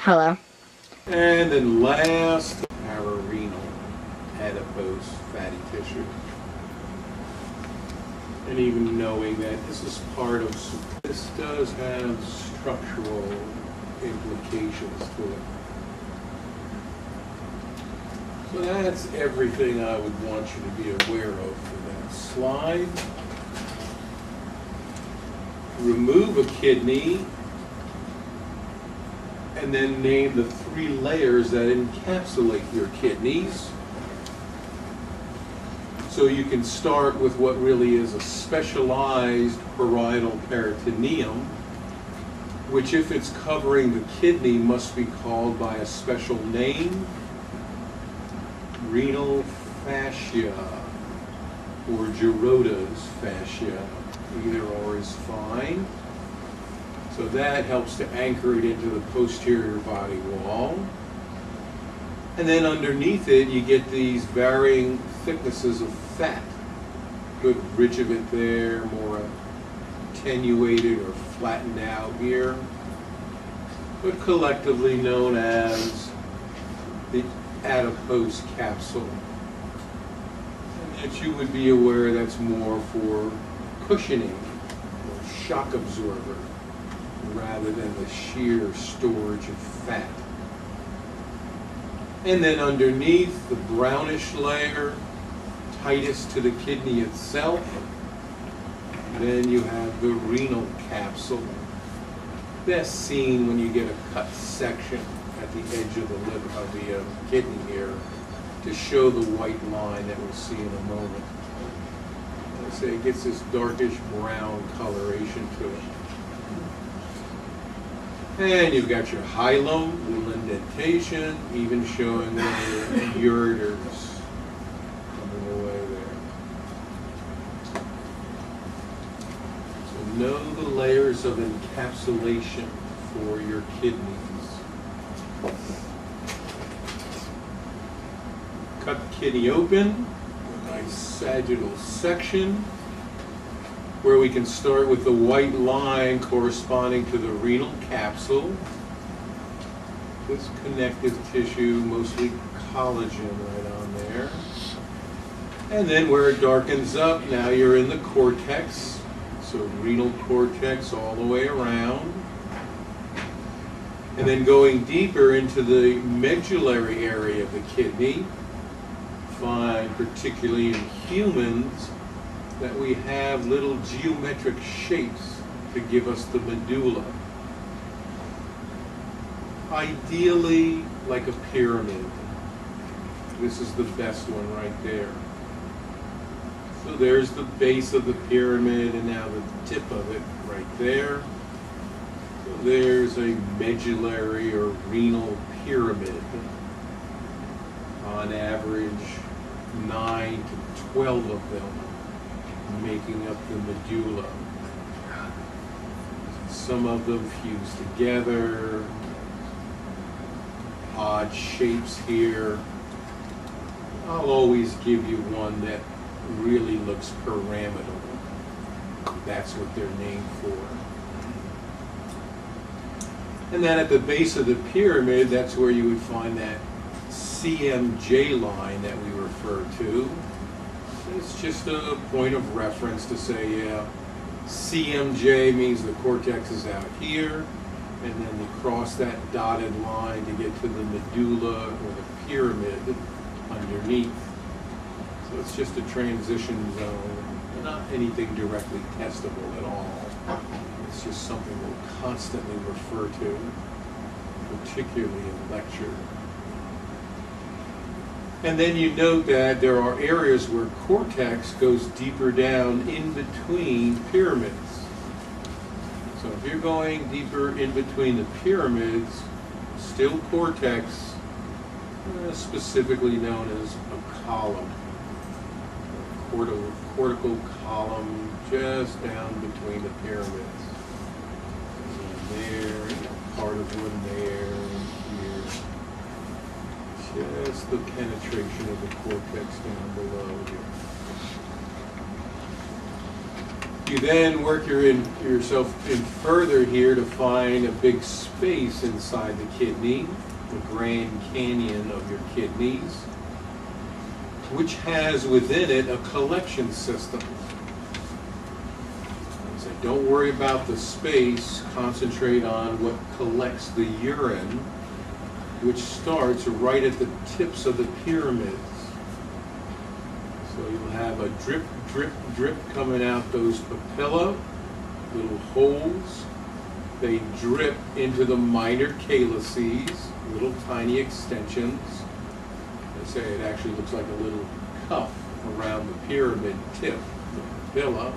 Hello. And then last, pararenal adipose fatty tissue. And even knowing that this is part of, this does have structural implications to it. So that's everything I would want you to be aware of for that slide. Remove a kidney and then name the 3 layers that encapsulate your kidneys. So you can start with what really is a specialized parietal peritoneum, which if it's covering the kidney must be called by a special name, renal fascia or Geroda's fascia. Either or is fine. So that helps to anchor it into the posterior body wall. And then underneath it, you get these varying thicknesses of fat. Good rich of it there, more attenuated or flattened out here. But collectively known as the adipose capsule. And that you would be aware that's more for cushioning or shock absorber rather than the sheer storage of fat. And then underneath, the brownish layer, tightest to the kidney itself. Then you have the renal capsule. Best seen when you get a cut section at the edge of the lip of the kidney here to show the white line that we'll see in a moment. I say it gets this darkish brown coloration to it. And you've got your hilum, little indentation, even showing the ureters coming away there. So know the layers of encapsulation for your kidneys. Cut the kidney open, a nice sagittal section, where we can start with the white line corresponding to the renal capsule. This connective tissue, mostly collagen right on there. And then where it darkens up, now you're in the cortex. So renal cortex all the way around. And then going deeper into the medullary area of the kidney, find particularly in humans that we have little geometric shapes to give us the medulla. Ideally like a pyramid. This is the best one right there. So there's the base of the pyramid and now the tip of it right there. So there's a medullary or renal pyramid. On average, 9 to 12 of them making up the medulla. Some of them fused together, odd shapes here. I'll always give you one that really looks pyramidal. That's what they're named for. And then at the base of the pyramid, that's where you would find that CMJ line that we refer to. It's just a point of reference to say, yeah, CMJ means the cortex is out here, and then you cross that dotted line to get to the medulla or the pyramid underneath. So it's just a transition zone, not anything directly testable at all. It's just something we'll constantly refer to, particularly in lecture. And then you note that there are areas where cortex goes deeper down in between pyramids. So if you're going deeper in between the pyramids, still cortex, specifically known as a column, cortical column just down between the pyramids. And there, part of one there. Just the penetration of the cortex down below here. You then work yourself in further here to find a big space inside the kidney, the Grand Canyon of your kidneys, which has within it a collection system. So don't worry about the space, concentrate on what collects the urine, which starts right at the tips of the pyramids. So you'll have a drip, drip, drip coming out those papilla, little holes. They drip into the minor calyces, little tiny extensions. They say it actually looks like a little cuff around the pyramid tip, the papilla.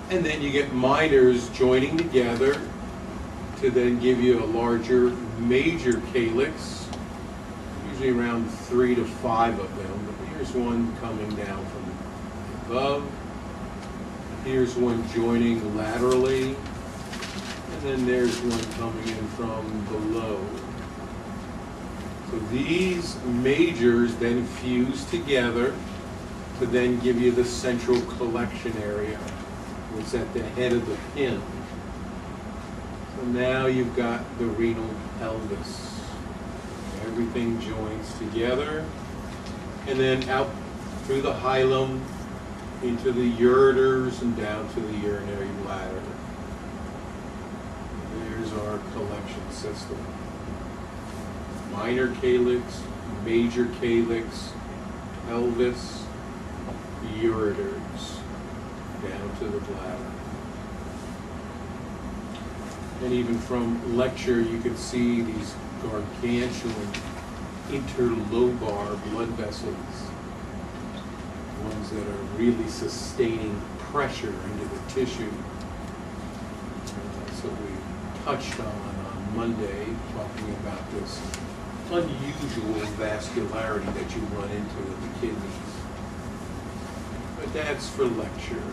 And then you get minors joining together to then give you a larger major calyx, usually around 3 to 5 of them. But here's one coming down from above. Here's one joining laterally. And then there's one coming in from below. So these majors then fuse together to then give you the central collection area. It's at the head of the pin. So now you've got the renal pelvis. Everything joins together. And then out through the hilum, into the ureters, and down to the urinary bladder. There's our collection system. Minor calyx, major calyx, pelvis, ureters, down to the bladder. And even from lecture, you can see these gargantuan interlobar blood vessels, ones that are really sustaining pressure into the tissue. And that's what we touched on Monday, talking about this unusual vascularity that you run into with the kidneys. But that's for lecture,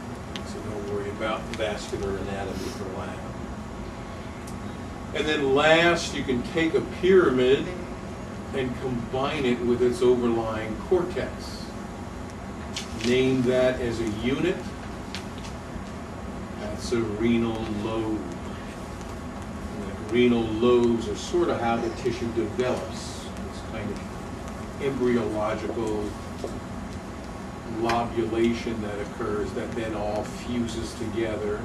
so don't worry about vascular anatomy for lab. And then last, you can take a pyramid and combine it with its overlying cortex. Name that as a unit. That's a renal lobe. And the renal lobes are sort of how the tissue develops. It's kind of embryological lobulation that occurs that then all fuses together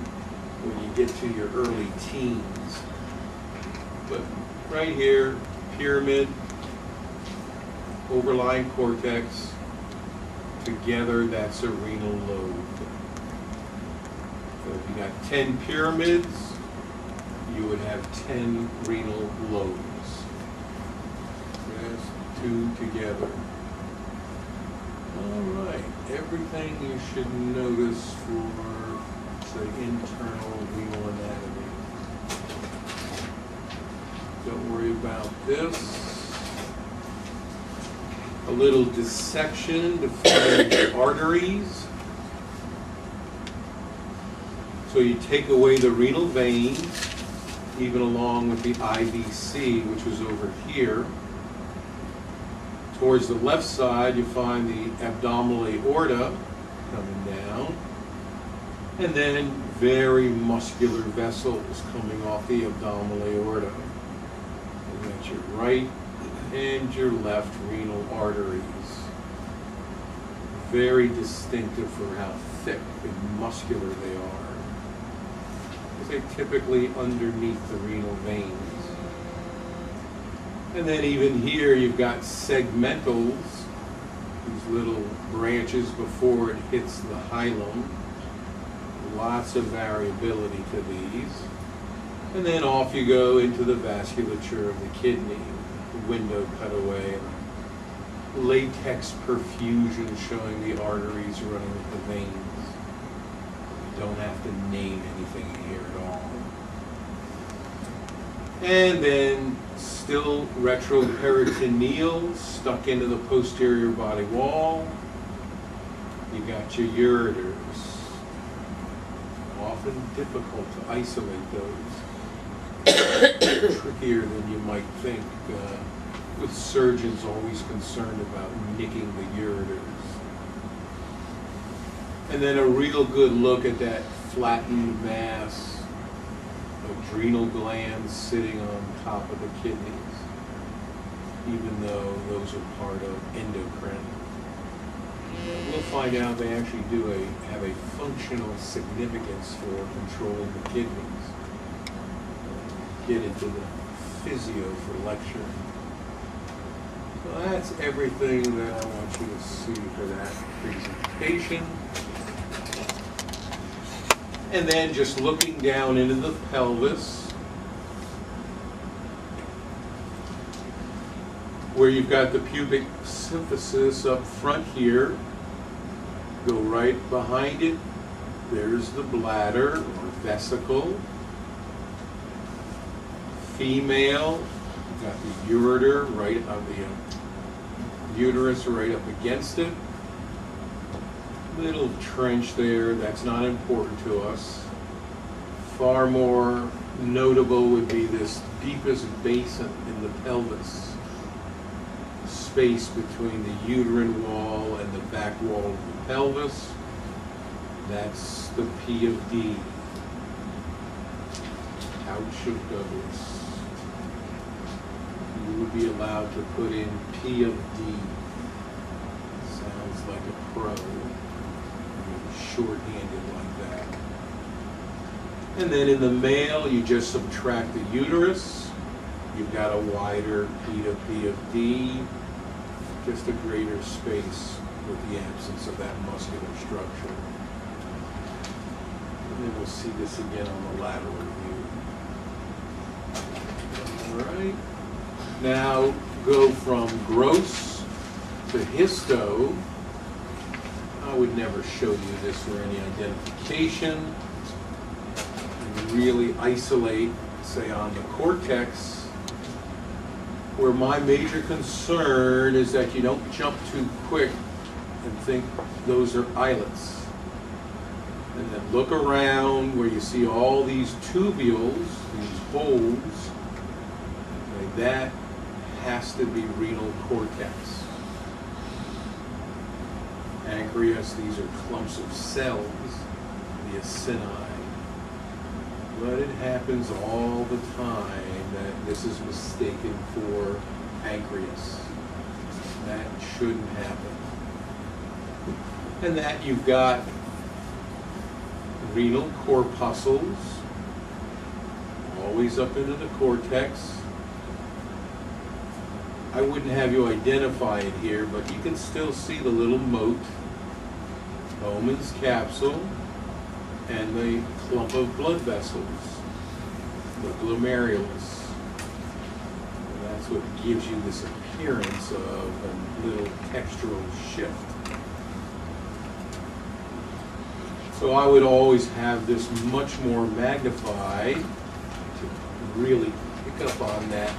when you get to your early teens. But right here, pyramid, overlying cortex, together that's a renal lobe. So if you got 10 pyramids, you would have 10 renal lobes. That's 2 together. All right, everything you should notice for, say, internal renal anatomy. Don't worry about this. A little dissection to find arteries. So you take away the renal vein, even along with the IVC, which was over here. Towards the left side, you find the abdominal aorta coming down, and then very muscular vessels coming off the abdominal aorta. And that's your right and your left renal arteries. Very distinctive for how thick and muscular they are. They're typically underneath the renal veins. And then even here you've got segmentals, these little branches before it hits the hilum. Lots of variability to these. And then off you go into the vasculature of the kidney, the window cut away, and latex perfusion showing the arteries running with the veins. You don't have to name anything here at all. And then still retroperitoneal, stuck into the posterior body wall. You got your ureters. Often difficult to isolate those. Trickier than you might think, with surgeons always concerned about nicking the ureters. And then a real good look at that flattened mass of adrenal glands sitting on top of the kidneys, even though those are part of endocrine. We'll find out they actually have a functional significance for controlling the kidneys. Get into the physio for lecture. So that's everything that I want you to see for that presentation. And then just looking down into the pelvis, where you've got the pubic symphysis up front here. Go right behind it. There's the bladder or vesicle. Female, you've got the ureter right on the uterus right up against it. Little trench there, that's not important to us. Far more notable would be this deepest basin in the pelvis. Space between the uterine wall and the back wall of the pelvis. That's the P of D. Couch of Douglas. You would be allowed to put in P of D. Sounds like a pro. Shorthanded like that. And then in the male, you just subtract the uterus. You've got a wider P to P of D. Just a greater space with the absence of that muscular structure. And then we'll see this again on the lateral view. All right. Now go from gross to histo. I would never show you this for any identification. And really isolate, say, on the cortex, where my major concern is that you don't jump too quick and think those are islets. And then look around where you see all these tubules, these holes. Okay, that has to be renal cortex. Pancreas, these are clumps of cells, the acini. But it happens all the time that this is mistaken for pancreas. That shouldn't happen. And that you've got renal corpuscles, always up into the cortex. I wouldn't have you identify it here, but you can still see the little moat, Bowman's capsule, and the clump of blood vessels, the glomerulus. And that's what gives you this appearance of a little textural shift. So I would always have this much more magnified to really pick up on that